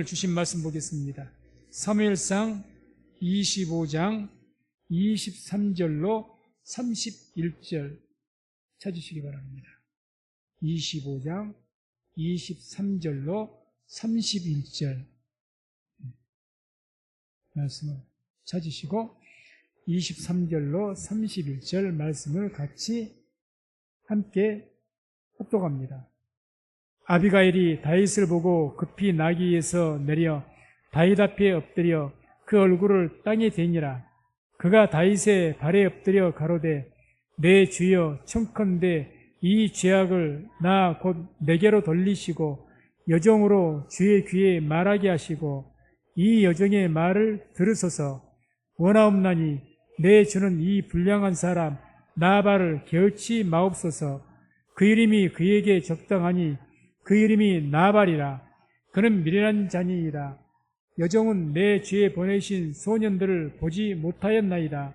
주신 말씀 보겠습니다. 사무엘상 25장 23절로 31절 찾으시기 바랍니다. 25장 23절로 31절 말씀을 찾으시고 23절로 31절 말씀을 같이 함께 합독합니다. 아비가일이 다윗을 보고 급히 나귀에서 내려 다윗 앞에 엎드려 그 얼굴을 땅에 대니라. 그가 다윗의 발에 엎드려 가로되 내 주여 청컨대 이 죄악을 나 곧 내게로 돌리시고 여종으로 주의 귀에 말하게 하시고 이 여종의 말을 들으소서. 원하옵나니 내 주는 이 불량한 사람 나발을 개의치 마옵소서. 그 이름이 그에게 적당하니 그 이름이 나발이라. 그는 미련한 자니이다. 여종은 내 주에 보내신 소년들을 보지 못하였나이다.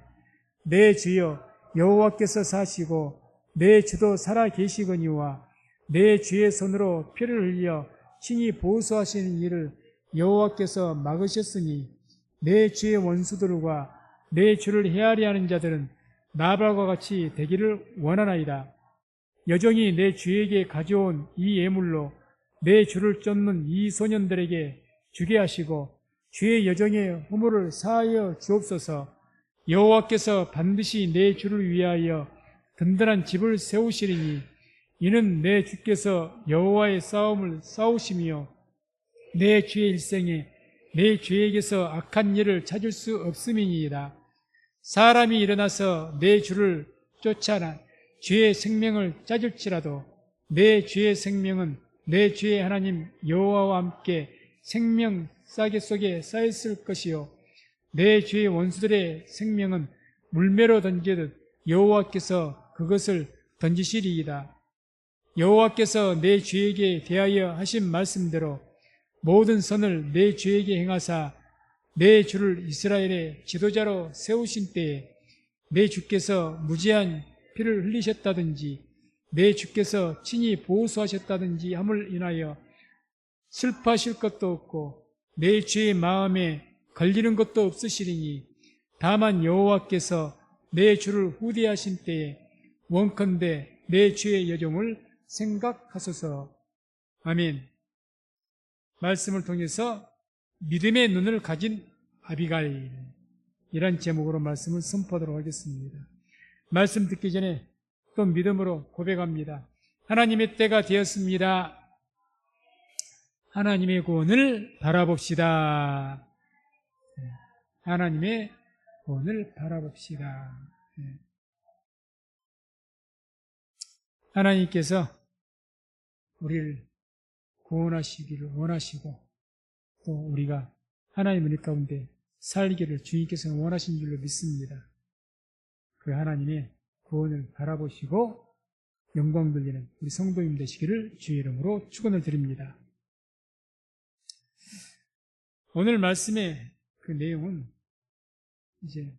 내 주여 여호와께서 사시고 내 주도 살아 계시거니와 내 주의 손으로 피를 흘려 친히 보수하시는 일을 여호와께서 막으셨으니 내 주의 원수들과 내 주를 헤아려 하는 자들은 나발과 같이 되기를 원하나이다. 여종이 내 주에게 가져온 이 예물로 내 주를 쫓는 이 소년들에게 주게 하시고 주의 여종의 허물을 사하여 주옵소서. 여호와께서 반드시 내 주를 위하여 든든한 집을 세우시리니 이는 내 주께서 여호와의 싸움을 싸우시며 내 주의 일생에 내 주에게서 악한 일을 찾을 수 없음이니이다. 사람이 일어나서 내 주를 쫓아나 주의 생명을 찾을지라도 내 주의 생명은 내 주의 하나님 여호와와 함께 생명 싸개 속에 쌓였을 것이요 내 주의 원수들의 생명은 물매로 던지듯 여호와께서 그것을 던지시리이다. 여호와께서 내 주에게 대하여 하신 말씀대로 모든 선을 내 주에게 행하사 내 주를 이스라엘의 지도자로 세우신 때에 내 주께서 무죄한 피를 흘리셨다든지 내 주께서 친히 보수하셨다든지 함을 인하여 슬퍼하실 것도 없고 내 주의 마음에 걸리는 것도 없으시리니 다만 여호와께서 내 주를 후대하신 때에 원컨대 내 주의 여종을 생각하소서. 아멘. 말씀을 통해서 믿음의 눈을 가진 아비가일, 이란 제목으로 말씀을 선포하도록 하겠습니다. 말씀 듣기 전에 또 믿음으로 고백합니다. 하나님의 때가 되었습니다. 하나님의 구원을 바라봅시다. 하나님의 구원을 바라봅시다. 하나님께서 우리를 구원하시기를 원하시고 또 우리가 하나님 은혜 가운데 살기를 주님께서 원하신 줄로 믿습니다. 그 하나님의 구원을 바라보시고 영광 돌리는 우리 성도님 되시기를 주의 이름으로 축원을 드립니다. 오늘 말씀의 그 내용은 이제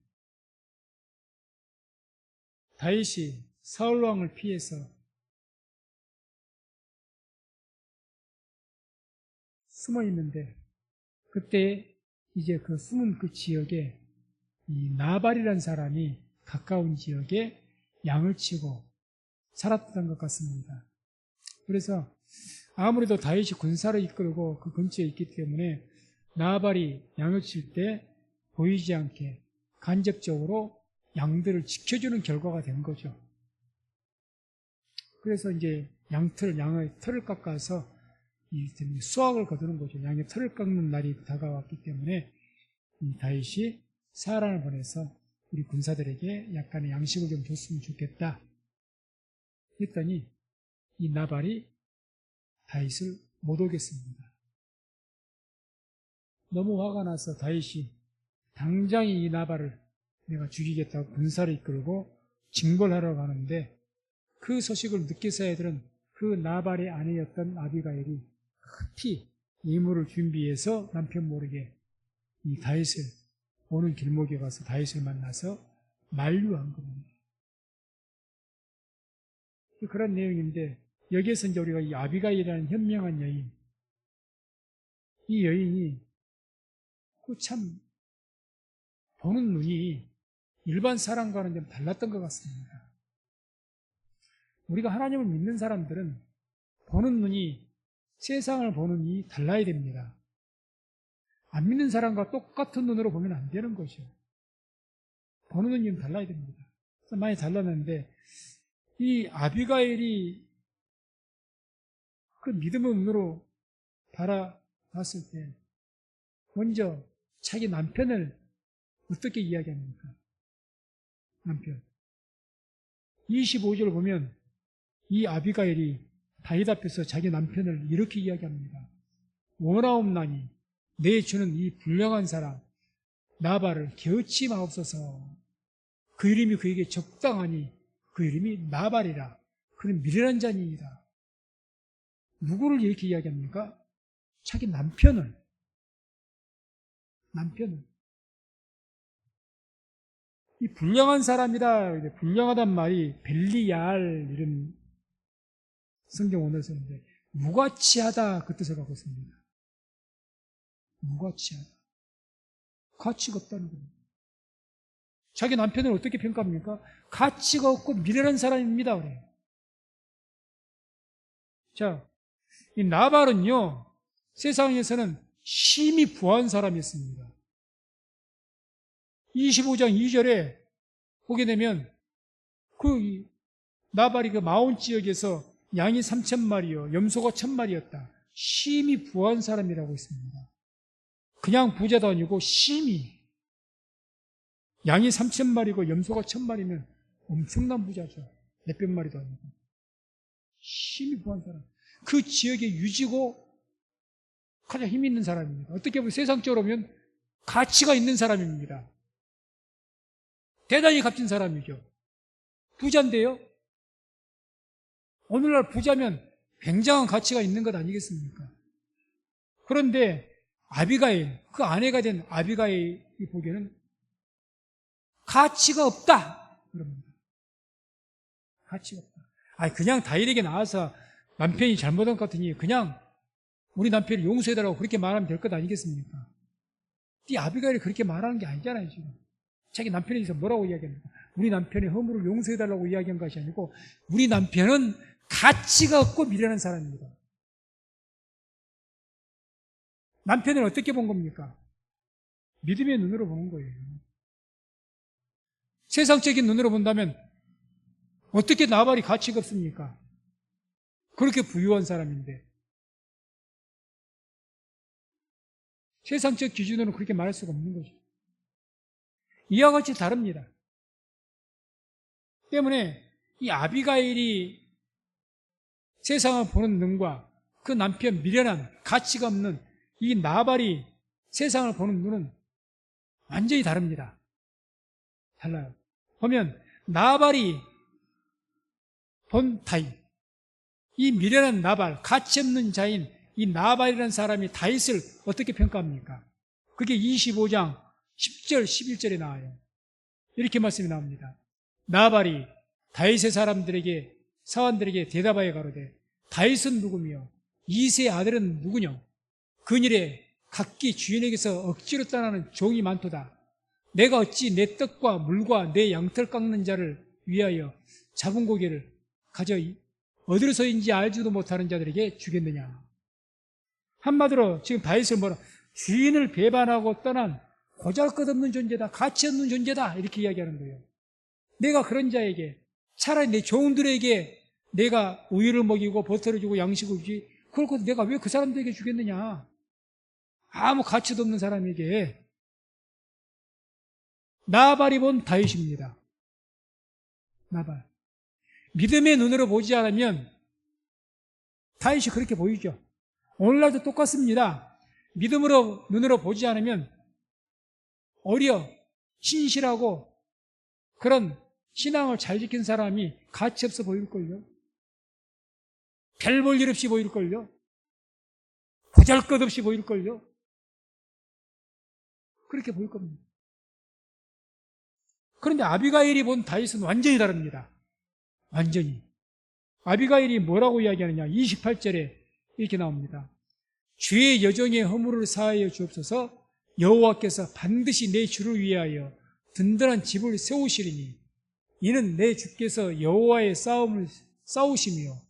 다윗이 사울 왕을 피해서 숨어 있는데 그때 이제 그 숨은 그 지역에 이 나발이라는 사람이 가까운 지역에 양을 치고 살았던 것 같습니다. 그래서 아무래도 다윗이 군사를 이끌고 그 근처에 있기 때문에 나발이 양을 칠 때 보이지 않게 간접적으로 양들을 지켜주는 결과가 된 거죠. 그래서 이제 양의 털을 깎아서 이 수확을 거두는 거죠. 양의 털을 깎는 날이 다가왔기 때문에 이 다윗이 사람을 보내서 우리 군사들에게 약간의 양식을 좀 줬으면 좋겠다 했더니 이 나발이 다윗을 못 오겠습니다. 너무 화가 나서 다윗이 당장 이 나발을 내가 죽이겠다고 군사를 이끌고 징벌하러 가는데 그 소식을 듣기서 애들은 그 나발의 아내였던 아비가일이 급히 예물을 준비해서 남편 모르게 이 다윗을 오는 길목에 가서 다윗을 만나서 만류한 겁니다. 그런 내용인데 여기에서 이제 우리가 이 아비가일이라는 현명한 여인, 이 여인이 참 보는 눈이 일반 사람과는 좀 달랐던 것 같습니다. 우리가 하나님을 믿는 사람들은 보는 눈이 세상을 보는 눈이 달라야 됩니다. 안 믿는 사람과 똑같은 눈으로 보면 안 되는 것이죠. 보는 눈이 좀 달라야 됩니다. 그래서 많이 달랐는데 이 아비가일이 그 믿음의 눈으로 바라봤을 때 먼저 자기 남편을 어떻게 이야기합니까? 남편. 25절 보면 이 아비가일이 다윗 앞에서 자기 남편을 이렇게 이야기합니다. 원하옵나니 내 주는 이 불량한 사람 나발을 개의치 마옵소서. 그 이름이 그에게 적당하니 그 이름이 나발이라. 그는 미련한 자니이다. 누구를 이렇게 이야기합니까? 자기 남편을. 이 불량한 사람이다. 불량하단 말이 벨리알 이런 성경 원어를 쓰는데 무가치하다 그 뜻을 갖고 있습니다. 무가치하다. 가치가 없다는 겁니다. 자기 남편을 어떻게 평가합니까? 가치가 없고 미련한 사람입니다. 그래요. 자, 이 나발은요, 세상에서는 심히 부한 사람이었습니다. 25장 2절에 보게 되면 그 나발이 그 마온 지역에서 양이 3,000마리요, 염소가 1,000마리였다. 심히 부한 사람이라고 했습니다. 그냥 부자도 아니고 심히. 양이 3,000마리고 염소가 1,000마리면 엄청난 부자죠. 몇백 마리도 아니고. 심히 부한 사람. 그 지역의 유지고 가장 힘 있는 사람입니다. 어떻게 보면 세상적으로 보면 가치가 있는 사람입니다. 대단히 값진 사람이죠. 부자인데요. 오늘날 부자면 굉장한 가치가 있는 것 아니겠습니까? 그런데 아비가일, 그 아내가 된 아비가일이 보기에는 가치가 없다. 그럽니다. 가치가 없다. 아니, 그냥 다윗에게 나와서 남편이 잘못한 것 같으니 그냥 우리 남편을 용서해달라고 그렇게 말하면 될 것 아니겠습니까? 이 아비가일이 그렇게 말하는 게 아니잖아요, 지금. 자기 남편에 대해서 뭐라고 이야기합니까? 우리 남편의 허물을 용서해달라고 이야기한 것이 아니고 우리 남편은 가치가 없고 미련한 사람입니다. 남편을 어떻게 본 겁니까? 믿음의 눈으로 보는 거예요. 세상적인 눈으로 본다면 어떻게 나발이 가치가 없습니까? 그렇게 부유한 사람인데. 세상적 기준으로는 그렇게 말할 수가 없는 거죠. 이와 같이 다릅니다. 때문에 이 아비가일이 세상을 보는 눈과 그 남편 미련한 가치가 없는 이 나발이 세상을 보는 눈은 완전히 다릅니다. 달라요. 보면 나발이 본 다윗, 이 미련한 나발, 가치 없는 자인 이 나발이라는 사람이 다윗을 어떻게 평가합니까? 그게 25장 10절, 11절에 나와요. 이렇게 말씀이 나옵니다. 나발이 다윗의 사람들에게, 사원들에게 대답하여 가로되 다윗은 누구며 이새의 아들은 누구냐? 그일에 각기 주인에게서 억지로 떠나는 종이 많도다. 내가 어찌 내 떡과 물과 내 양털 깎는 자를 위하여 잡은 고기를 가져 어디로서인지 알지도 못하는 자들에게 주겠느냐. 한마디로 지금 다윗을 뭐라, 주인을 배반하고 떠난 보잘것없는 존재다, 가치 없는 존재다, 이렇게 이야기하는 거예요. 내가 그런 자에게, 차라리 내 종들에게 내가 우유를 먹이고 버터를 주고 양식을 주지, 그걸 내가 왜 그 사람들에게 주겠느냐. 아무 가치도 없는 사람에게. 나발이 본 다윗입니다. 나발. 믿음의 눈으로 보지 않으면 다윗이 그렇게 보이죠. 오늘날도 똑같습니다. 믿음으로 눈으로 보지 않으면 어려, 신실하고 그런 신앙을 잘 지킨 사람이 가치 없어 보일걸요. 별 볼 일 없이 보일걸요. 보잘것없이 보일걸요. 그렇게 보일 겁니다. 그런데 아비가일이 본 다윗은 완전히 다릅니다. 완전히. 아비가일이 뭐라고 이야기하느냐. 28절에 이렇게 나옵니다. 죄의 여정의 허물을 사하여 주옵소서. 여호와께서 반드시 내 주를 위하여 든든한 집을 세우시리니 이는 내 주께서 여호와의 싸움을 싸우시며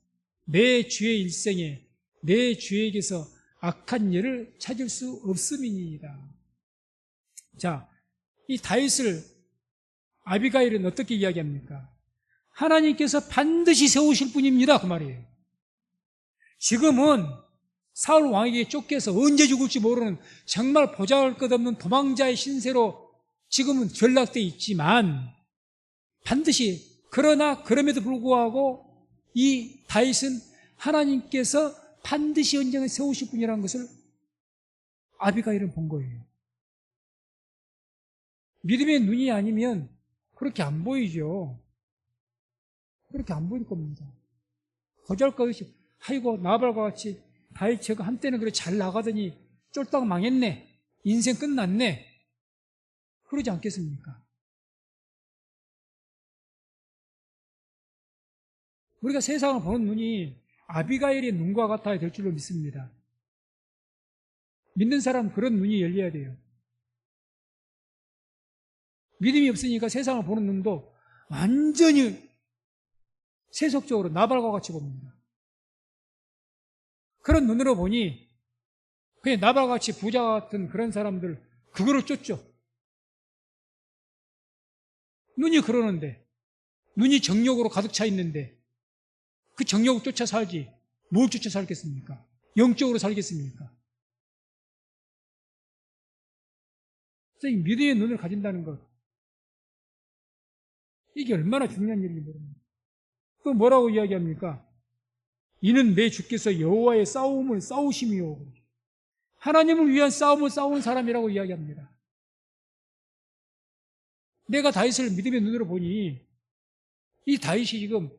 내 주의 일생에 내 주에게서 악한 일을 찾을 수 없음이니이다. 자, 이 다윗을 아비가일은 어떻게 이야기합니까? 하나님께서 반드시 세우실 분입니다, 그 말이에요. 지금은 사울 왕에게 쫓겨서 언제 죽을지 모르는 정말 보잘것없는 도망자의 신세로 지금은 전락되어 있지만 반드시, 그러나 그럼에도 불구하고 이 다윗은 하나님께서 반드시 언젠가 세우실 분이라는 것을 아비가일은 본 거예요. 믿음의 눈이 아니면 그렇게 안 보이죠. 그렇게 안 보일 겁니다. 보잘것없이, 아이고 나발과 같이 다윗 제가 한때는 그래 잘 나가더니 쫄딱 망했네, 인생 끝났네, 그러지 않겠습니까? 우리가 세상을 보는 눈이 아비가일의 눈과 같아야 될 줄로 믿습니다. 믿는 사람은 그런 눈이 열려야 돼요. 믿음이 없으니까 세상을 보는 눈도 완전히 세속적으로 나발과 같이 봅니다. 그런 눈으로 보니 그냥 나발과 같이 부자 같은 그런 사람들 그거를 쫓죠. 눈이 그러는데, 눈이 정욕으로 가득 차 있는데 그 정욕을 쫓아 살지 뭘 쫓아 살겠습니까? 영적으로 살겠습니까? 그래서 이 믿음의 눈을 가진다는 것, 이게 얼마나 중요한 일인지 모릅니다. 또 뭐라고 이야기합니까? 이는 내 주께서 여호와의 싸움을 싸우시며, 하나님을 위한 싸움을 싸우는 사람이라고 이야기합니다. 내가 다윗을 믿음의 눈으로 보니 이 다윗이 지금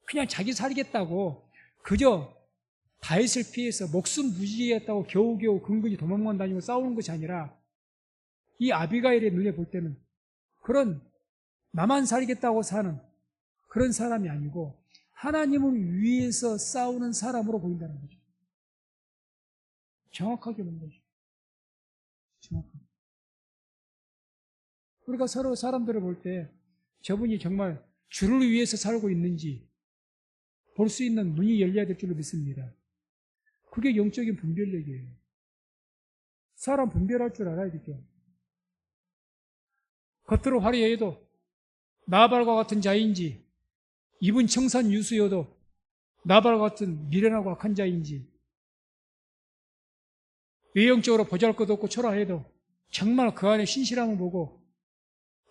그냥 자기 살겠다고 그저 다윗을 피해서 목숨 부지했다고 겨우겨우 근근히 도망만 다니고 싸우는 것이 아니라 이 아비가일의 눈에 볼 때는 그런 나만 살겠다고 사는 그런 사람이 아니고 하나님을 위해서 싸우는 사람으로 보인다는 거죠. 정확하게 본 거죠. 정확하게. 우리가 서로 사람들을 볼 때 저분이 정말 주를 위해서 살고 있는지 볼 수 있는 눈이 열려야 될 줄로 믿습니다. 그게 영적인 분별력이에요. 사람 분별할 줄 알아야 되죠. 겉으로 화려해도 나발과 같은 자인지, 입은 청산 유수여도 나발과 같은 미련하고 악한 자인지, 외형적으로 보잘것없고 초라해도 정말 그 안에 신실함을 보고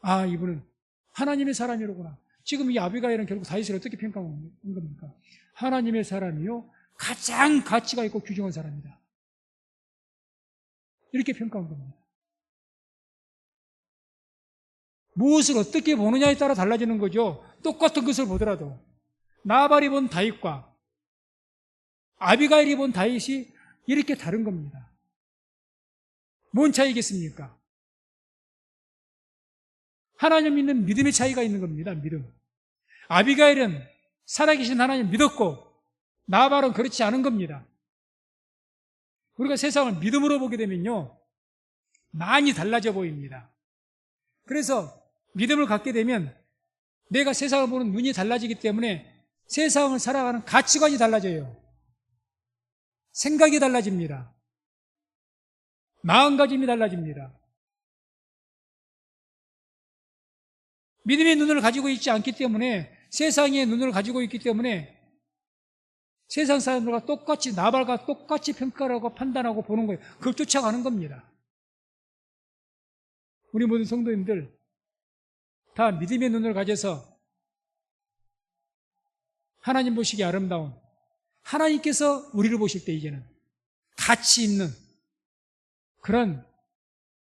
아, 이분은 하나님의 사람이로구나. 지금 이 아비가일은 결국 다윗을 어떻게 평가한 겁니까? 하나님의 사람이요 가장 가치가 있고 귀중한 사람이다, 이렇게 평가한 겁니다. 무엇을 어떻게 보느냐에 따라 달라지는 거죠. 똑같은 것을 보더라도 나발이 본 다윗과 아비가일이 본 다윗이 이렇게 다른 겁니다. 뭔 차이겠습니까? 하나님 믿는 믿음의 차이가 있는 겁니다. 믿음. 아비가일은 살아계신 하나님 믿었고 나발은 그렇지 않은 겁니다. 우리가 세상을 믿음으로 보게 되면요 많이 달라져 보입니다. 그래서 믿음을 갖게 되면 내가 세상을 보는 눈이 달라지기 때문에 세상을 살아가는 가치관이 달라져요. 생각이 달라집니다. 마음가짐이 달라집니다. 믿음의 눈을 가지고 있지 않기 때문에, 세상의 눈을 가지고 있기 때문에 세상 사람들과 똑같이, 나발과 똑같이 평가를 하고 판단하고 보는 거예요. 그걸 쫓아가는 겁니다. 우리 모든 성도님들 다 믿음의 눈을 가져서 하나님 보시기에 아름다운, 하나님께서 우리를 보실 때 이제는 가치 있는 그런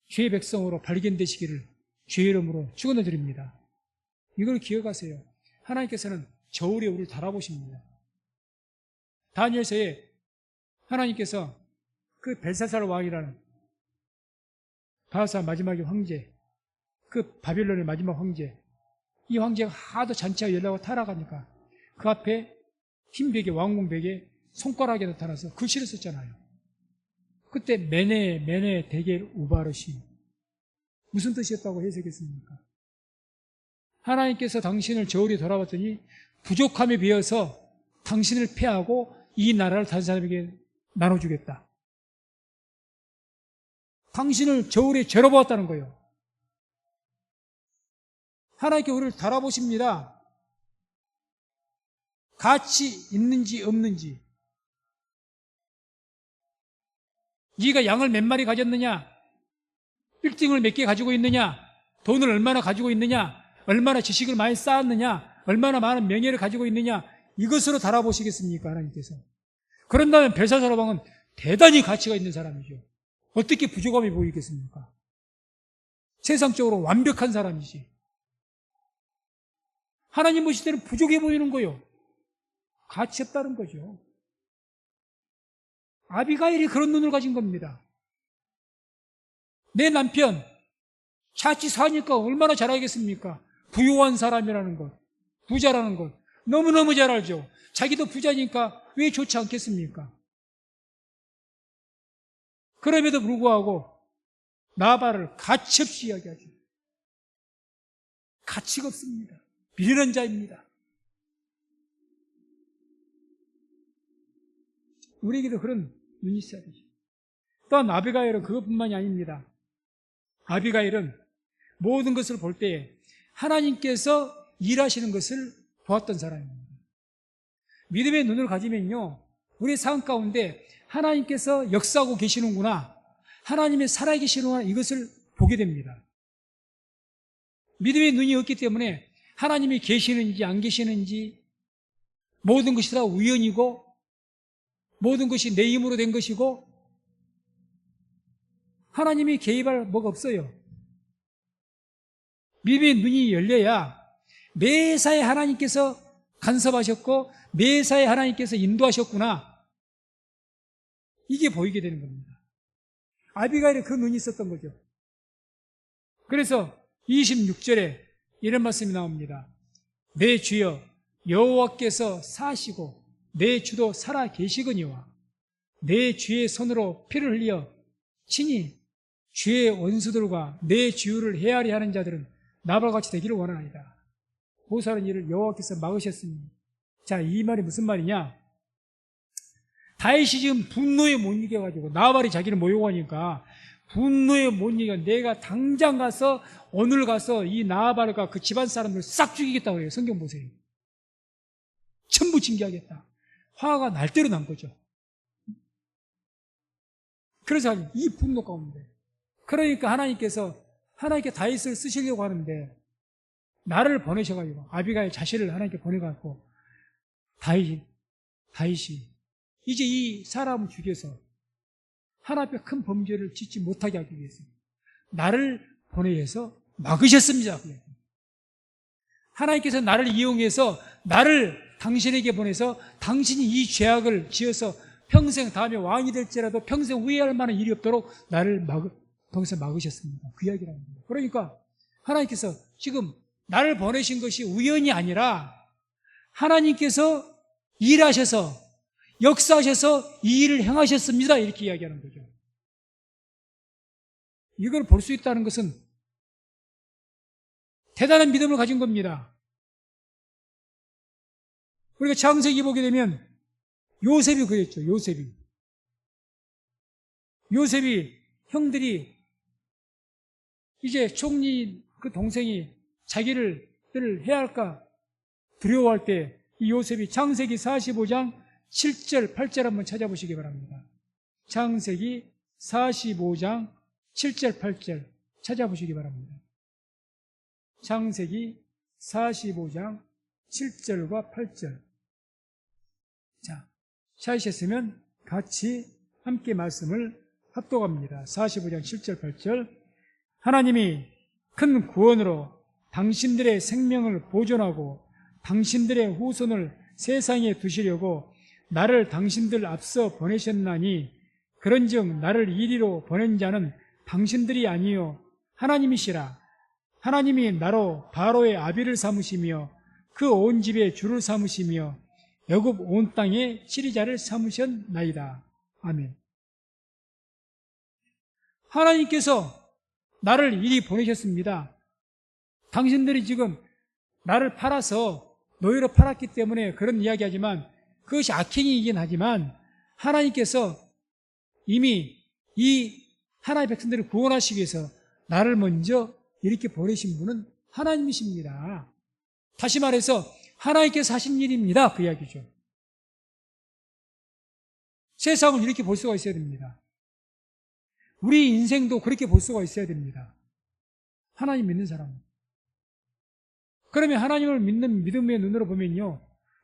주의 백성으로 발견되시기를 주의 이름으로 축원을 드립니다. 이걸 기억하세요. 하나님께서는 저울에 우리를 달아보십니다. 다니엘서에 하나님께서 그 벨사살 왕이라는 바하사 마지막의 황제, 그 바빌론의 마지막 황제, 이 황제가 하도 잔치하고 연락하고 타락하니까 그 앞에 흰 벽에, 왕궁 벽에 손가락에 나타나서 글씨를 썼잖아요. 그때 메네 데겔 우바르시 무슨 뜻이었다고 해석했습니까? 하나님께서 당신을 저울이 돌아봤더니 부족함에 비해서 당신을 패하고 이 나라를 다른 사람에게 나눠주겠다. 당신을 저울에 재려보았다는 거예요. 하나님께 우리를 달아보십니다. 가치 있는지 없는지. 네가 양을 몇 마리 가졌느냐? 빌딩을 몇 개 가지고 있느냐? 돈을 얼마나 가지고 있느냐? 얼마나 지식을 많이 쌓았느냐? 얼마나 많은 명예를 가지고 있느냐? 이것으로 달아보시겠습니까? 하나님께서. 그런다면 벨사사로방은 대단히 가치가 있는 사람이죠. 어떻게 부족함이 보이겠습니까? 세상적으로 완벽한 사람이지. 하나님 보실 때는 부족해 보이는 거요. 가치 없다는 거죠. 아비가일이 그런 눈을 가진 겁니다. 내 남편 자취 사니까 얼마나 잘 알겠습니까? 부유한 사람이라는 것, 부자라는 것 너무너무 잘 알죠. 자기도 부자니까 왜 좋지 않겠습니까? 그럼에도 불구하고 나발을 가치없이 이야기하죠. 가치가 없습니다. 미련한 자입니다. 우리에게도 그런 눈이 있어야 되죠. 또한 아비가일은 그것뿐만이 아닙니다. 아비가일은 모든 것을 볼 때에 하나님께서 일하시는 것을 보았던 사람입니다. 믿음의 눈을 가지면요, 우리 삶 가운데 하나님께서 역사하고 계시는구나, 하나님의 살아계시는구나, 이것을 보게 됩니다. 믿음의 눈이 없기 때문에 하나님이 계시는지 안 계시는지, 모든 것이 다 우연이고 모든 것이 내 힘으로 된 것이고 하나님이 개입할 뭐가 없어요. 믿음의 눈이 열려야 매사에 하나님께서 간섭하셨고 매사에 하나님께서 인도하셨구나, 이게 보이게 되는 겁니다. 아비가일에 그 눈이 있었던 거죠. 그래서 26절에 이런 말씀이 나옵니다. 내 주여 여호와께서 사시고 내 주도 살아 계시거니와 내 주의 손으로 피를 흘려 친히 주의 원수들과 내 주유를 헤아리 하는 자들은 나발같이 되기를 원하나이다. 보살은 이를 여호와께서 막으셨으니. 자, 이 말이 무슨 말이냐? 다윗이 지금 분노에 못 이겨가지고 나발이 자기를 모욕하니까 분노에 못 이겨 내가 당장 가서 오늘 가서 이 나발과 그 집안 사람들 싹 죽이겠다고 해요. 성경 보세요. 전부 징계하겠다. 화가 날 대로 난 거죠. 그래서 이 분노 가운데, 그러니까 하나님께 다윗을 쓰시려고 하는데 나를 보내셔가지고 아비가일 자신을 하나님께 보내갖고 다윗이 이제 이 사람을 죽여서 하나님 앞에 큰 범죄를 짓지 못하게 하기 위해서 나를 보내서 막으셨습니다. 하나님께서 나를 이용해서 나를 당신에게 보내서 당신이 이 죄악을 지어서 평생 다음에 왕이 될지라도 평생 후회할 만한 일이 없도록 나를 통해서 막으셨습니다. 그 이야기라는 거예요. 그러니까 하나님께서 지금 나를 보내신 것이 우연이 아니라 하나님께서 일하셔서 역사하셔서 이 일을 행하셨습니다. 이렇게 이야기하는 거죠. 이걸 볼 수 있다는 것은 대단한 믿음을 가진 겁니다. 우리가 창세기 보게 되면 요셉이 그랬죠. 요셉이 형들이 이제 총리 그 동생이 자기를 해할까 두려워할 때 이 요셉이 창세기 45장 7절 8절 한번 찾아보시기 바랍니다. 창세기 45장 7절 8절 찾아보시기 바랍니다. 창세기 45장 7절과 8절. 자, 찾으셨으면 같이 함께 말씀을 합독합니다. 45장 7절 8절. 하나님이 큰 구원으로 당신들의 생명을 보존하고 당신들의 후손을 세상에 두시려고 나를 당신들 앞서 보내셨나니 그런즉 나를 이리로 보낸 자는 당신들이 아니요 하나님이시라. 하나님이 나로 바로의 아비를 삼으시며 그 온 집에 주를 삼으시며 애굽 온 땅에 치리자를 삼으셨나이다. 아멘. 하나님께서 나를 이리 보내셨습니다. 당신들이 지금 나를 팔아서 노예로 팔았기 때문에 그런 이야기하지만 그것이 악행이긴 하지만 하나님께서 이미 이 하나님의 백성들을 구원하시기 위해서 나를 먼저 이렇게 보내신 분은 하나님이십니다. 다시 말해서 하나님께서 하신 일입니다. 그 이야기죠. 세상을 이렇게 볼 수가 있어야 됩니다. 우리 인생도 그렇게 볼 수가 있어야 됩니다. 하나님 믿는 사람은. 그러면 하나님을 믿는 믿음의 눈으로 보면요,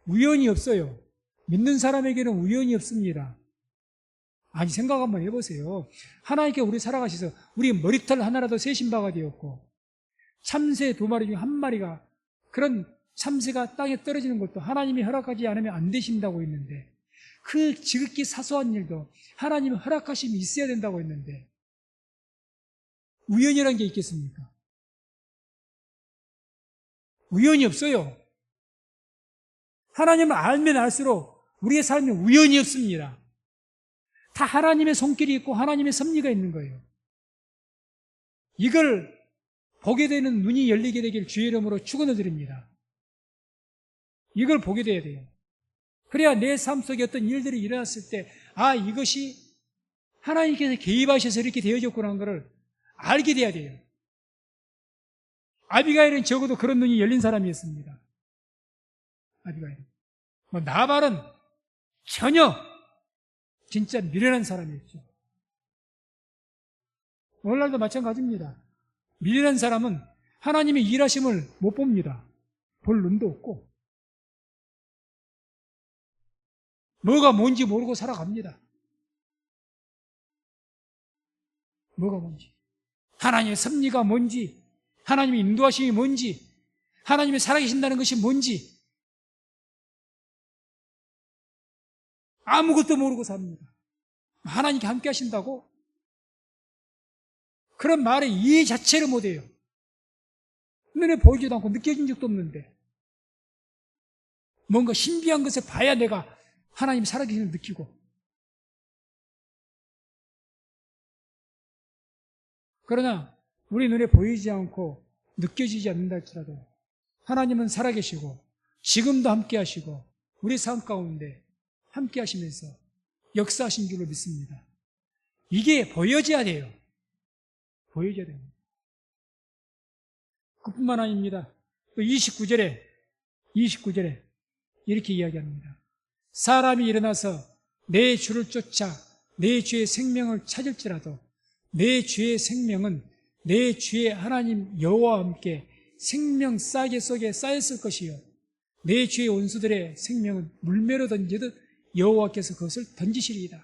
우연이 없어요. 믿는 사람에게는 우연이 없습니다. 아니, 생각 한번 해보세요. 하나님께 우리 살아가셔서 우리 머리털 하나라도 세신 바가 되었고, 참새 2마리 중 1마리가, 그런 참새가 땅에 떨어지는 것도 하나님이 허락하지 않으면 안 되신다고 했는데, 그 지극히 사소한 일도 하나님의 허락하심이 있어야 된다고 했는데, 우연이라는 게 있겠습니까? 우연이 없어요. 하나님을 알면 알수록 우리의 삶에 우연이 없습니다. 다 하나님의 손길이 있고 하나님의 섭리가 있는 거예요. 이걸 보게 되는 눈이 열리게 되길 주의 이름으로 축원을 드립니다. 이걸 보게 돼야 돼요. 그래야 내 삶 속에 어떤 일들이 일어났을 때, 아, 이것이 하나님께서 개입하셔서 이렇게 되어졌구나 하는 것을 알게 돼야 돼요. 아비가일은 적어도 그런 눈이 열린 사람이었습니다. 아비가일. 나발은 전혀 진짜 미련한 사람이었죠. 오늘날도 마찬가지입니다. 미련한 사람은 하나님의 일하심을 못 봅니다. 볼 눈도 없고 뭐가 뭔지 모르고 살아갑니다. 뭐가 뭔지, 하나님의 섭리가 뭔지, 하나님의 인도하심이 뭔지, 하나님의 살아계신다는 것이 뭔지 아무것도 모르고 삽니다. 하나님께 함께 하신다고? 그런 말의 이해 자체를 못해요. 눈에 보이지도 않고 느껴진 적도 없는데 뭔가 신비한 것을 봐야 내가 하나님 살아계심을 느끼고, 그러나 우리 눈에 보이지 않고 느껴지지 않는다 할지라도 하나님은 살아계시고 지금도 함께 하시고 우리 삶 가운데 함께 하시면서 역사하신 줄로 믿습니다. 이게 보여져야 돼요. 보여져야 됩니다. 그뿐만 아닙니다. 또 29절에 이렇게 이야기합니다. 사람이 일어나서 내 주를 쫓아 내 주의 생명을 찾을지라도 내 주의 생명은 내 주의 하나님 여호와와 함께 생명 싸개 속에 쌓였을 것이요 내 주의 원수들의 생명은 물매로 던지듯 여호와께서 그것을 던지시리이다.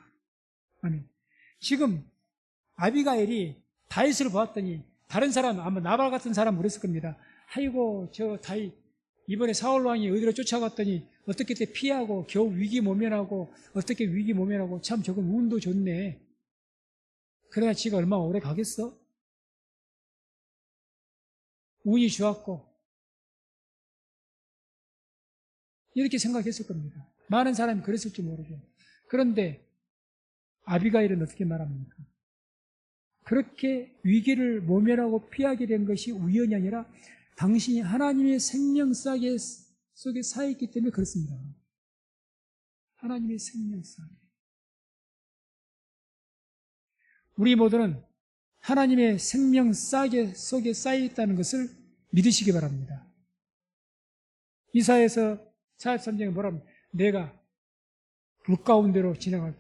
아멘. 지금 아비가일이 다윗을 보았더니 다른 사람, 아마 나발 같은 사람 그랬을 겁니다. 아이고, 저 다윗 이번에 사울 왕이 어디로 쫓아갔더니 어떻게 때 피하고 겨우 위기 모면하고 어떻게 위기 모면하고 참 저건 운도 좋네. 그러나 지가 얼마나 오래 가겠어? 운이 좋았고 이렇게 생각했을 겁니다. 많은 사람이 그랬을지 모르죠. 그런데 아비가일은 어떻게 말합니까? 그렇게 위기를 모면하고 피하게 된 것이 우연이 아니라 당신이 하나님의 생명 싸개 속에 쌓여있기 때문에 그렇습니다. 하나님의 생명 싸개. 우리 모두는 하나님의 생명 싸개 속에 쌓여있다는 것을 믿으시기 바랍니다. 이사야서 43장에 뭐라면 내가 물 가운데로 지나갈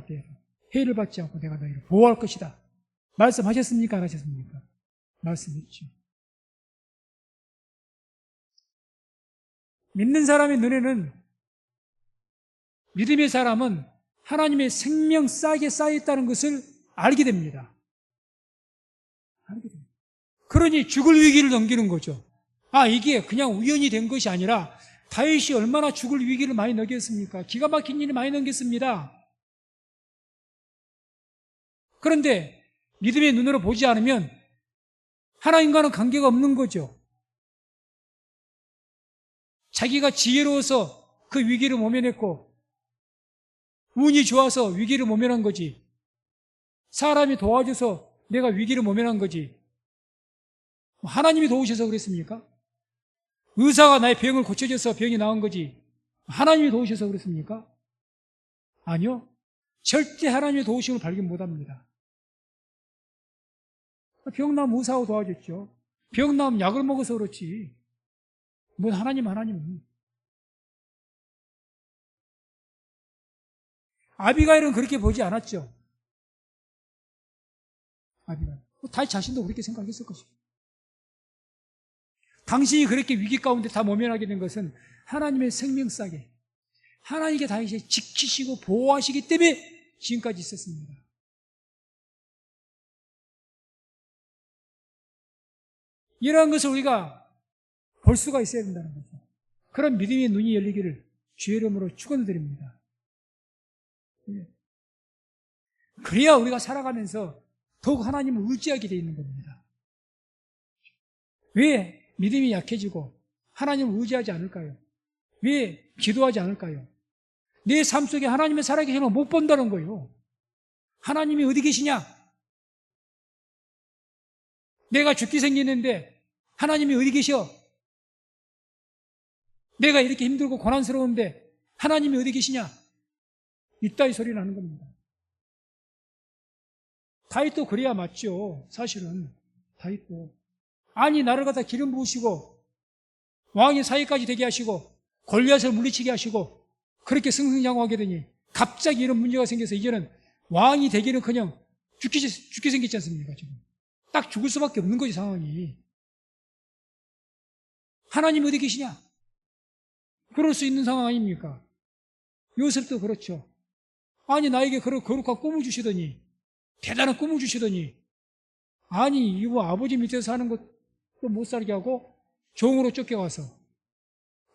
때에는 해를 받지 않고 내가 너희를 보호할 것이다. 말씀하셨습니까? 안 하셨습니까? 말씀했죠. 믿는 사람의 눈에는, 믿음의 사람은 하나님의 생명 싸게 쌓여있다는 것을 알게 됩니다. 그러니 죽을 위기를 넘기는 거죠. 아, 이게 그냥 우연이 된 것이 아니라 다윗이 얼마나 죽을 위기를 많이 넘겼습니까? 기가 막힌 일을 많이 넘겼습니다. 그런데 믿음의 눈으로 보지 않으면 하나님과는 관계가 없는 거죠. 자기가 지혜로워서 그 위기를 모면했고 운이 좋아서 위기를 모면한 거지, 사람이 도와줘서 내가 위기를 모면한 거지. 하나님이 도우셔서 그랬습니까? 의사가 나의 병을 고쳐줘서 병이 나은 거지. 하나님이 도우셔서 그랬습니까? 아니요. 절대 하나님의 도우심을 발견 못합니다. 병 나면 의사가 도와줬죠. 병 나면 약을 먹어서 그렇지. 뭔 하나님은. 아비가일은 그렇게 보지 않았죠. 아비가일. 다윗 자신도 그렇게 생각했을 것이고. 당신이 그렇게 위기 가운데 다 모면하게 된 것은 하나님의 생명싸게 하나님께 다윗이 지키시고 보호하시기 때문에 지금까지 있었습니다. 이러한 것을 우리가 볼 수가 있어야 된다는 거죠. 그런 믿음의 눈이 열리기를 주의 이름으로 축원드립니다. 그래야 우리가 살아가면서 더욱 하나님을 의지하게 되어 있는 겁니다. 왜 믿음이 약해지고 하나님을 의지하지 않을까요? 왜 기도하지 않을까요? 내 삶 속에 하나님의 살아계심을 못 본다는 거예요. 하나님이 어디 계시냐? 내가 죽게 생기는데 하나님이 어디 계셔? 내가 이렇게 힘들고 고난스러운데 하나님이 어디 계시냐? 이따위 소리 나는 겁니다. 다윗도 그래야 맞죠. 사실은 다윗도 아니 나를 갖다 기름 부으시고 왕의 사위까지 되게 하시고 골리앗을 물리치게 하시고 그렇게 승승장구하게 되니 갑자기 이런 문제가 생겨서 이제는 왕이 되기는커녕 죽게 생겼지 않습니까? 지금 딱 죽을 수밖에 없는 거지 상황이. 하나님 어디 계시냐? 그럴 수 있는 상황 아닙니까? 요셉도 그렇죠. 아니 나에게 거룩한 꿈을 주시더니 대단한 꿈을 주시더니 아니 이거 아버지 밑에서 사는 것도 못 살게 하고 종으로 쫓겨가서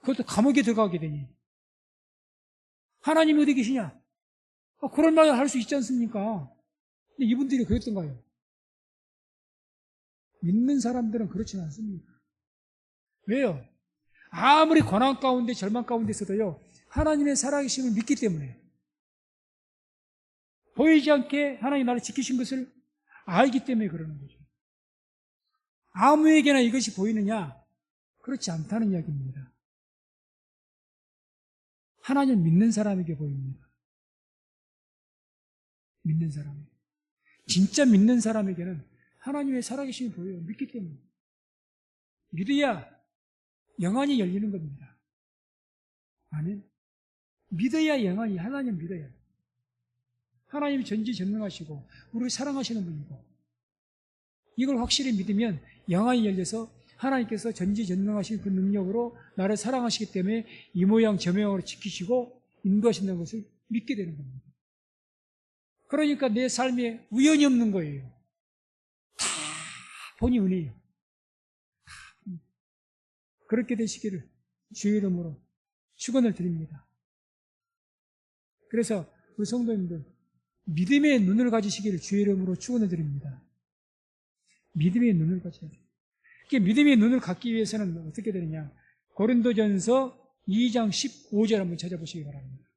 그것도 감옥에 들어가게 되니 하나님이 어디 계시냐? 그런 말을 할 수 있지 않습니까? 근데 이분들이 그랬던가요? 믿는 사람들은 그렇지는 않습니다. 왜요? 아무리 고난 가운데 절망 가운데 있어도요 하나님의 살아계심을 믿기 때문에 보이지 않게 하나님 나를 지키신 것을 알기 때문에 그러는 거죠. 아무에게나 이것이 보이느냐? 그렇지 않다는 이야기입니다. 하나님 믿는 사람에게 보입니다. 믿는 사람에게. 진짜 믿는 사람에게는 하나님의 살아계심이 보여요. 믿기 때문에. 믿어야 영안이 열리는 겁니다. 아멘. 믿어야 영안이, 하나님 믿어야. 하나님이 전지전능하시고 우리를 사랑하시는 분이고 이걸 확실히 믿으면 영안이 열려서 하나님께서 전지전능하신 그 능력으로 나를 사랑하시기 때문에 이 모양 저 모양으로 지키시고 인도하신다는 것을 믿게 되는 겁니다. 그러니까 내 삶에 우연이 없는 거예요. 다 본이 은혜예요. 그렇게 되시기를 주의 이름으로 축원을 드립니다. 그래서 우리 성도님들 믿음의 눈을 가지시기를 주의 이름으로 축원을 드립니다. 믿음의 눈을 가져야 돼요. 믿음의 눈을 갖기 위해서는 어떻게 되느냐? 고린도전서 2장 15절 한번 찾아보시기 바랍니다.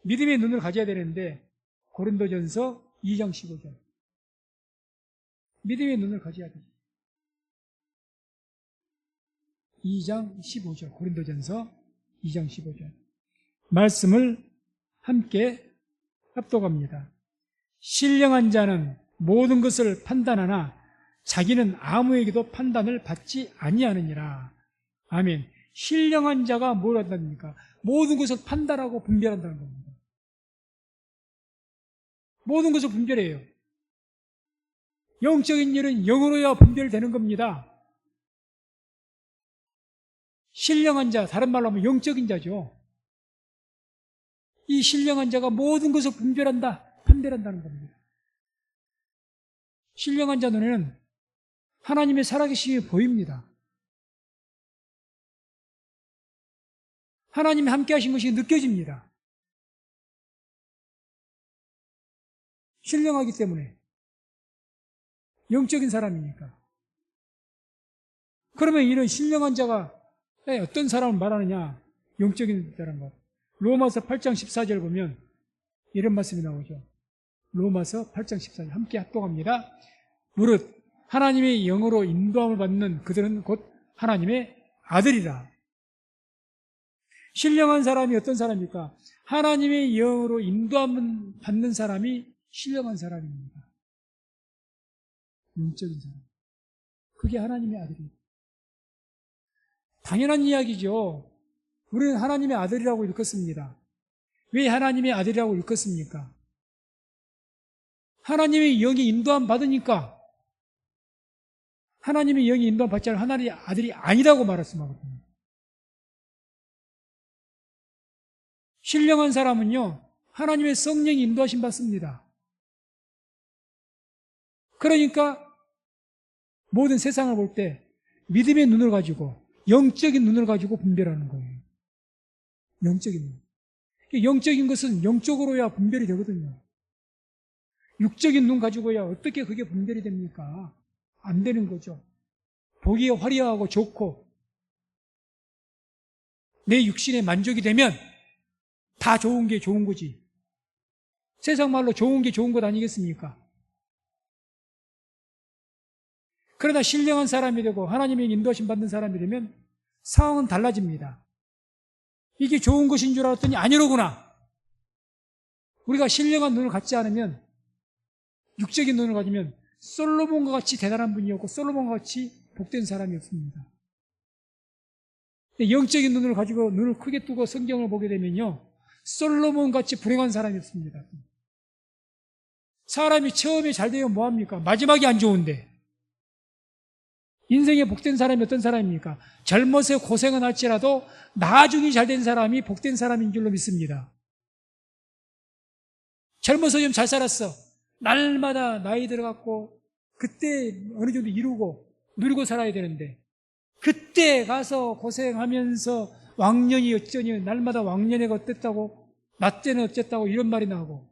믿음의 눈을 가져야 되는데 고린도전서 2장 15절. 믿음의 눈을 가져야 돼요. 2장 15절. 고린도전서 2장 15절. 말씀을 함께 합독합니다. 신령한 자는 모든 것을 판단하나 자기는 아무에게도 판단을 받지 아니하느니라. 아멘. 신령한 자가 뭘 한답니까? 모든 것을 판단하고 분별한다는 겁니다. 모든 것을 분별해요. 영적인 일은 영으로야 분별되는 겁니다. 신령한 자, 다른 말로 하면 영적인 자죠. 이 신령한 자가 모든 것을 분별한다, 판별한다는 겁니다. 신령한 자 눈에는 하나님의 살아계심이 보입니다. 하나님이 함께 하신 것이 느껴집니다. 신령하기 때문에. 영적인 사람이니까. 그러면 이런 신령한 자가 어떤 사람을 말하느냐? 영적인 자란 것. 로마서 8장 14절 보면 이런 말씀이 나오죠. 로마서 8장 14절 함께 합독합니다. 무릇 하나님의 영으로 인도함을 받는 그들은 곧 하나님의 아들이라. 신령한 사람이 어떤 사람입니까? 하나님의 영으로 인도함을 받는 사람이 신령한 사람입니다. 영적인 사람. 그게 하나님의 아들이에요. 당연한 이야기죠. 우리는 하나님의 아들이라고 읽었습니다. 왜 하나님의 아들이라고 읽었습니까? 하나님의 영이 인도함 받으니까. 하나님의 영이 인도함 받지 않으면 하나님의 아들이 아니라고 말했습니다. 신령한 사람은요, 하나님의 성령이 인도하심 받습니다. 그러니까 모든 세상을 볼 때 믿음의 눈을 가지고, 영적인 눈을 가지고 분별하는 거예요. 영적인 눈. 영적인 것은 영적으로야 분별이 되거든요. 육적인 눈 가지고야 어떻게 그게 분별이 됩니까? 안 되는 거죠. 보기에 화려하고 좋고 내 육신에 만족이 되면 다 좋은 게 좋은 거지. 세상 말로 좋은 게 좋은 것 아니겠습니까? 그러나 신령한 사람이 되고 하나님의 인도하심 받는 사람이 되면 상황은 달라집니다. 이게 좋은 것인 줄 알았더니 아니로구나. 우리가 신령한 눈을 갖지 않으면, 육적인 눈을 가지면 솔로몬과 같이 대단한 분이 없고 솔로몬과 같이 복된 사람이 없습니다. 영적인 눈을 가지고 눈을 크게 뜨고 성경을 보게 되면요, 솔로몬 같이 불행한 사람이 없습니다. 사람이 처음에 잘 되면 뭐합니까? 마지막이 안 좋은데. 인생에 복된 사람이 어떤 사람입니까? 젊어서 고생은 할지라도 나중에 잘된 사람이 복된 사람인 줄로 믿습니다. 젊어서 좀 잘 살았어. 날마다 나이 들어갔고 그때 어느 정도 이루고 누리고 살아야 되는데, 그때 가서 고생하면서 왕년이 어쩌니, 날마다 왕년애가 어땠다고, 나 때는 어쨌다고 이런 말이 나오고,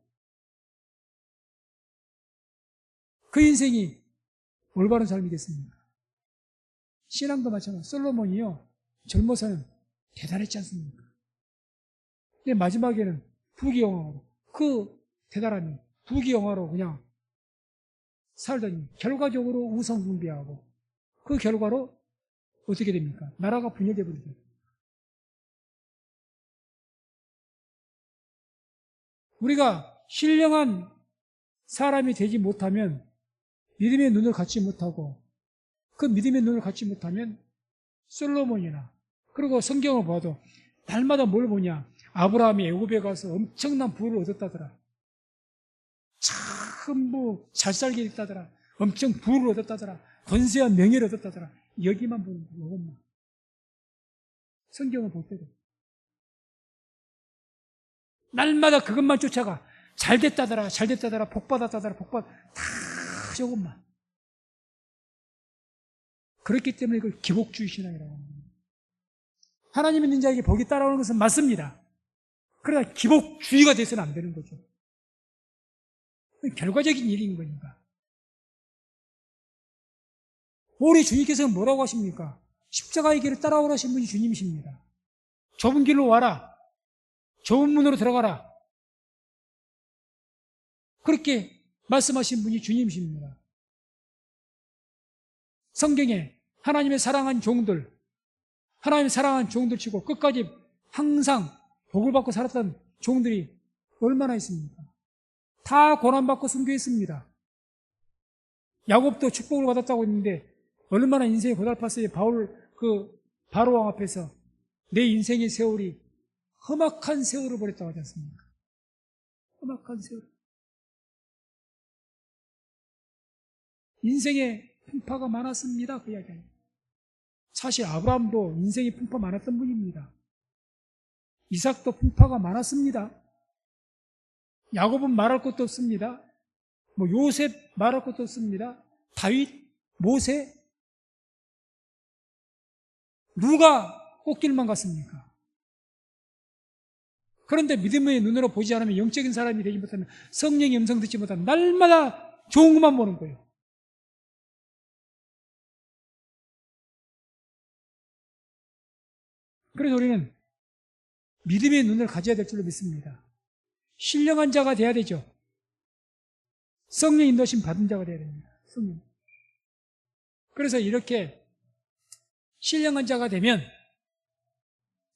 그 인생이 올바른 삶이겠습니까? 신앙도 마찬가지로 솔로몬이요, 젊어서는 대단했지 않습니까? 근데 마지막에는 부귀영화로, 그 대단함이 부귀영화로 그냥 살더니 결과적으로 우상숭배하고, 그 결과로 어떻게 됩니까? 나라가 분열돼 버리죠. 우리가 신령한 사람이 되지 못하면, 믿음의 눈을 갖지 못하고, 그 믿음의 눈을 갖지 못하면 솔로몬이나, 그리고 성경을 봐도 날마다 뭘 보냐? 아브라함이 애굽에 가서 엄청난 부를 얻었다더라. 참 잘 살게 됐다더라. 엄청 부를 얻었다더라. 권세와 명예를 얻었다더라. 여기만 보는 거예요. 이것만. 성경을 볼 때도 날마다 그것만 쫓아가. 잘 됐다더라. 잘 됐다더라. 복 받았다더라. 다 저것만. 그렇기 때문에 이걸 기복주의 신앙이라고 합니다. 하나님 있는 자에게 복이 따라오는 것은 맞습니다. 그러나 기복주의가 돼서는 안 되는 거죠. 결과적인 일인 거니까. 우리 주님께서는 뭐라고 하십니까? 십자가의 길을 따라오라신 분이 주님이십니다. 좁은 길로 와라. 좁은 문으로 들어가라. 그렇게 말씀하신 분이 주님이십니다. 성경에 하나님의 사랑한 종들, 하나님의 사랑한 종들 치고 끝까지 항상 복을 받고 살았던 종들이 얼마나 있습니까? 다 고난받고 순교했습니다. 야곱도 축복을 받았다고 했는데 얼마나 인생이 고달팠어요. 바로 왕 앞에서 내 인생의 세월이 험악한 세월을 보냈다고 하지 않습니까? 험악한 세월. 인생에 풍파가 많았습니다. 그 이야기예요. 사실 아브라함도 인생에 풍파 많았던 분입니다. 이삭도 풍파가 많았습니다. 야곱은 말할 것도 없습니다. 요셉 말할 것도 없습니다. 다윗, 모세, 누가 꽃길만 갔습니까? 그런데 믿음의 눈으로 보지 않으면, 영적인 사람이 되지 못하면, 성령의 음성 듣지 못하면 날마다 좋은 것만 보는 거예요. 그래서 우리는 믿음의 눈을 가져야 될 줄로 믿습니다. 신령한 자가 돼야 되죠. 성령 인도하심 받은 자가 되어야 됩니다. 성령. 그래서 이렇게 신령한 자가 되면,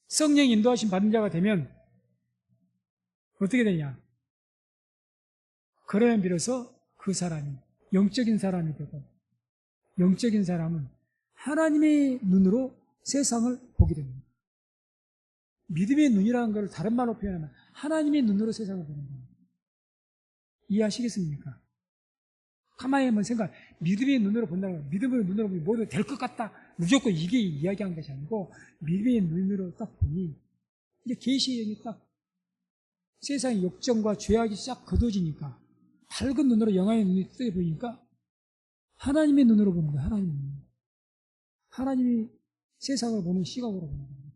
성령 인도하심 받은 자가 되면 어떻게 되냐? 그러면 비로소 그 사람이 영적인 사람이 되고, 영적인 사람은 하나님의 눈으로 세상을 보게 됩니다. 믿음의 눈이라는 걸 다른 말로 표현하면 하나님의 눈으로 세상을 보는 겁니다. 이해하시겠습니까? 가만히 한번 생각, 믿음의 눈으로 본다는 거, 믿음의 눈으로 보면 모두 될 것 같다, 무조건 이게 이야기한 것이 아니고, 믿음의 눈으로 딱 보니 이제 계시의 영이 딱 세상의 욕정과 죄악이 싹 거둬지니까, 밝은 눈으로 영화의 눈이 뜨게 보이니까 하나님의 눈으로 보는 거예요. 하나님의 눈. 하나님이 세상을 보는 시각으로 보는 겁니다.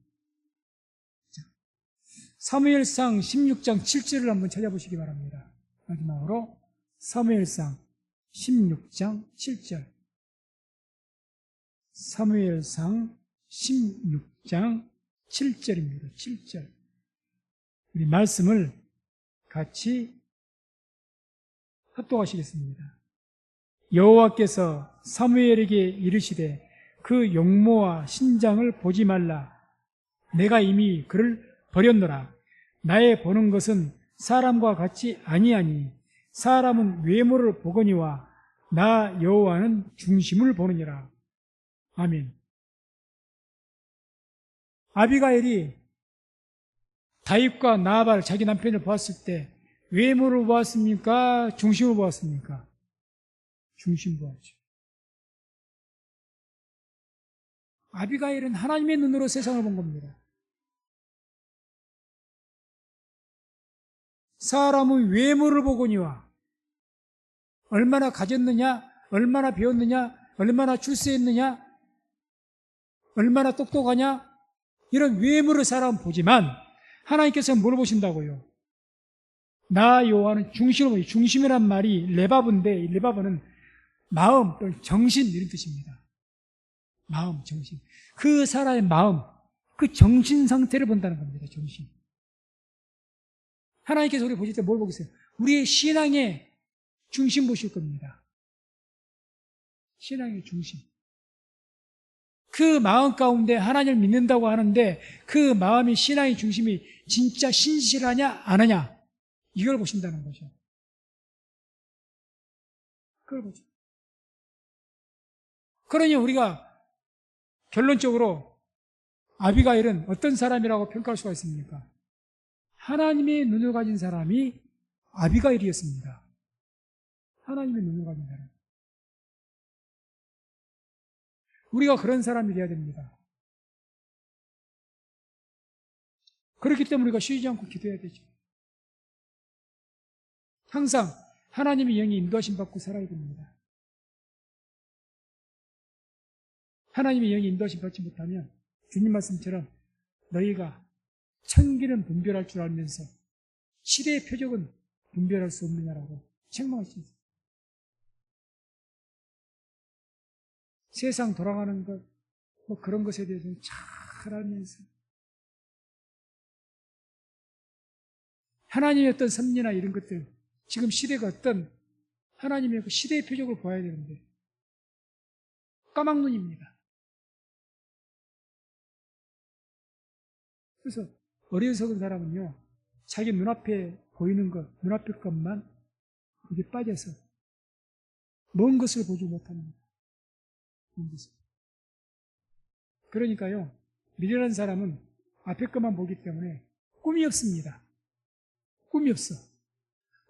자, 사무엘상 16장 7절을 한번 찾아보시기 바랍니다. 마지막으로 사무엘상 16장 7절. 사무엘상 16장 7절입니다. 7절. 우리 말씀을 같이 합독하시겠습니다. 여호와께서 사무엘에게 이르시되 그 용모와 신장을 보지 말라. 내가 이미 그를 버렸노라. 나의 보는 것은 사람과 같이 아니하니 사람은 외모를 보거니와 나 여호와는 중심을 보느니라. 아멘. 아비가일이 다윗과 나발 자기 남편을 보았을 때 외모를 보았습니까? 중심을 보았습니까? 중심 보았죠. 아비가일은 하나님의 눈으로 세상을 본 겁니다. 사람의 외모를 보거니와 얼마나 가졌느냐, 얼마나 배웠느냐, 얼마나 출세했느냐, 얼마나 똑똑하냐, 이런 외모를 사람은 보지만 하나님께서는 뭘 보신다고요? 나 여호와는 중심을 보니, 중심이란 말이 레바브인데, 레바브는 마음 또는 정신 이런 뜻입니다. 마음, 정신. 그 사람의 마음, 그 정신 상태를 본다는 겁니다. 정신. 하나님께서 우리 보실 때 뭘 보겠어요? 우리의 신앙의 중심 보실 겁니다. 신앙의 중심. 그 마음 가운데 하나님을 믿는다고 하는데 그 마음이, 신앙의 중심이 진짜 신실하냐 안 하냐, 이걸 보신다는 거죠. 그걸 보죠. 그러니 우리가 결론적으로 아비가일은 어떤 사람이라고 평가할 수가 있습니까? 하나님의 눈을 가진 사람이 아비가일이었습니다. 하나님의 눈을 가진 사람. 우리가 그런 사람이 되어야 됩니다. 그렇기 때문에 우리가 쉬지 않고 기도해야 되죠. 항상 하나님의 영이 인도하심 받고 살아야 됩니다. 하나님의 영이 인도하심 받지 못하면 주님 말씀처럼 너희가 천기는 분별할 줄 알면서 시대의 표적은 분별할 수 없느냐라고 책망할 수 있어요. 세상 돌아가는 것, 뭐 그런 것에 대해서는 잘 알면서 하나님의 어떤 섭리나 이런 것들, 지금 시대가 어떤 하나님의 그 시대의 표적을 보아야 되는데 까막눈입니다. 그래서 어리석은 사람은요, 자기 눈앞에 보이는 것, 눈앞의 것만 거기에 빠져서 먼 것을 보지 못합니다. 먼 것을. 그러니까요, 미련한 사람은 앞에 것만 보기 때문에 꿈이 없습니다. 꿈이 없어.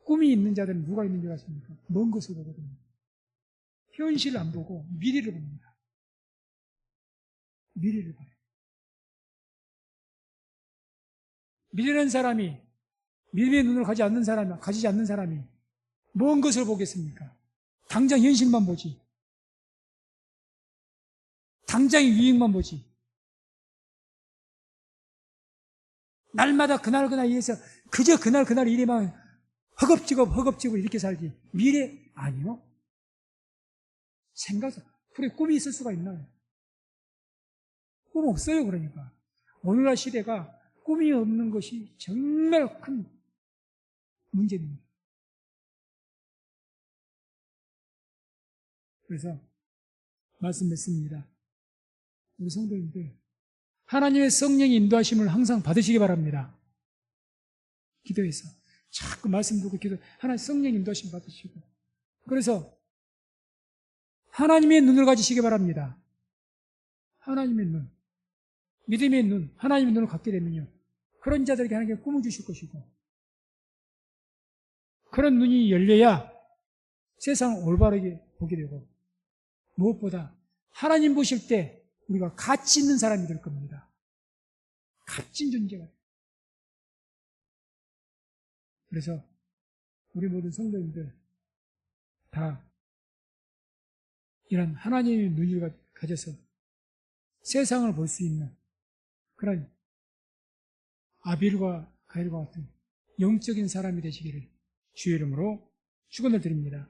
꿈이 있는 자들은 누가 있는 줄 아십니까? 먼 것을 보거든요. 현실을 안 보고 미래를 봅니다. 미래를 봐요. 미련한 사람이, 믿음의 눈을 가지지 않는 사람이 먼 것을 보겠습니까? 당장 현실만 보지. 당장의 유익만 보지. 날마다 그날 위해서 그저 그날 일에만 허겁지겁 이렇게 살지. 미래 아니요. 그래, 꿈이 있을 수가 있나요? 꿈 없어요. 그러니까 오늘날 시대가 꿈이 없는 것이 정말 큰 문제입니다. 그래서 말씀했습니다. 우리 성도님들, 하나님의 성령의 인도하심을 항상 받으시기 바랍니다. 기도해서 자꾸 말씀 듣고 기도, 하나님 성령 인도하심 받으시고, 그래서 하나님의 눈을 가지시기 바랍니다. 하나님의 눈, 믿음의 눈, 하나님의 눈을 갖게 되면요, 그런 자들에게 하나님께 꿈을 주실 것이고, 그런 눈이 열려야 세상을 올바르게 보게 되고, 무엇보다 하나님 보실 때 우리가 가치 있는 사람이 될 겁니다. 값진 존재가. 그래서 우리 모든 성도님들 다 이런 하나님의 눈을 가져서 세상을 볼 수 있는 그런 아빌과 가일과 같은 영적인 사람이 되시기를 주의 이름으로 축원을 드립니다.